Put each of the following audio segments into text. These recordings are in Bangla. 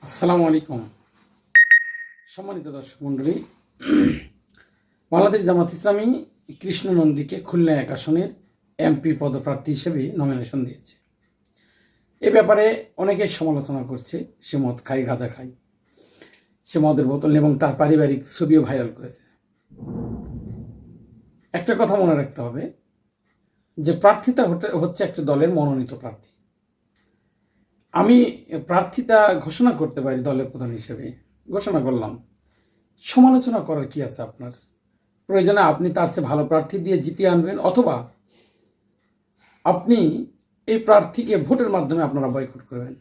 আসসালামু আলাইকুম। সম্মানিত দর্শক মণ্ডলী, বাংলাদেশ জামাত ইসলামী কৃষ্ণ নন্দীকে খুলনা 1 আসনের এমপি পদপ্রার্থী হিসেবে নমিনেশন দিয়েছে। এ ব্যাপারে অনেকে সমালোচনা করছে। সে মদ খায়, গাঁজা খায়, সে মদের বোতল এবং তার পারিবারিক ছবিও ভাইরাল করেছে। একটা কথা মনে রাখতে হবে যে প্রার্থিতা হচ্ছে একটা দলের মনোনীত প্রার্থী। আমি প্রার্থিতা ঘোষণা করতে পারি দলের প্রধান হিসেবে, ঘোষণা করলাম। সমালোচনা করার কি আছে আপনার? প্রয়োজনে আপনি তার চেয়ে ভালো প্রার্থী দিয়ে জিতিয়ে আনবেন, অথবা আপনি এই প্রার্থীকে ভোটের মাধ্যমে আপনারা বয়কট করবেন।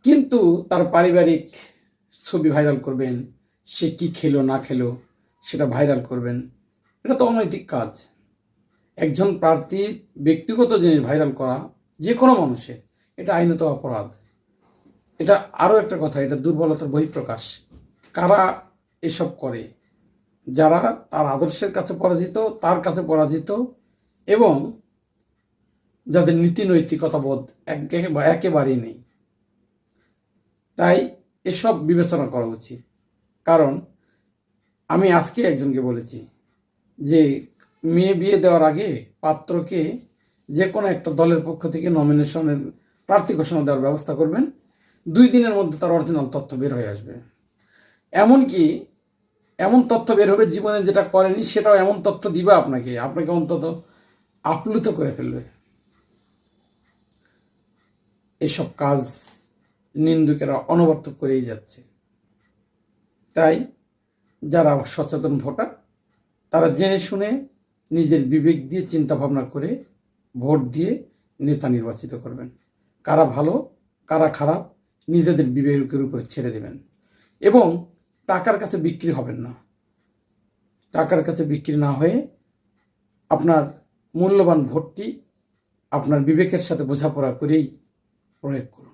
কিন্তু তার পারিবারিক ছবি ভাইরাল করবেন, সে কি খেলো না খেলো সেটা ভাইরাল করবেন, এটা তো অনৈতিক কাজ। একজন প্রার্থীর ব্যক্তিগত জিনিস ভাইরাল করা যে কোনো মানুষের, এটা আইনত অপরাধ। এটা আরও একটা কথা, এটা দুর্বলতার বহিঃপ্রকাশ। কারা এসব করে? যারা তার আদর্শের কাছে পরাজিত, তার কাছে পরাজিত, এবং যাদের নীতি নৈতিকতাবোধ একেবারেই নেই। তাই এসব বিবেচনা করা উচিত। কারণ আমি আজকে একজনকে বলেছি যে মেয়ে বিয়ে দেওয়ার আগে পাত্রকে যে কোনো একটা দলের পক্ষ থেকে নমিনেশনের প্রার্থী ঘোষণা দেওয়ার ব্যবস্থা করবেন। 2 দিনের মধ্যে তার অরিজিনাল তথ্য বের হয়ে আসবে। এমনকি এমন তথ্য বের হবে, জীবনে যেটা করেনি সেটাও এমন তথ্য দিবে আপনাকে অন্তত আপ্লুত করে ফেলবে। এসব কাজ নিন্দুকেরা অনবরত করেই যাচ্ছে। তাই যারা সচেতন ভোটার, তারা জেনে শুনে নিজের বিবেক দিয়ে চিন্তা ভাবনা করে ভোট দিয়ে নেতা নির্বাচিত করবেন। কারা ভালো কারা খারাপ নিজেদের বিবেকের উপর ছেড়ে দেবেন, এবং টাকার কাছে বিক্রি হবেন না। টাকার কাছে বিক্রি না হয়ে আপনার মূল্যবান ভোটটি আপনার বিবেকের সাথে বোঝাপড়া করেই প্রয়োগ করুন।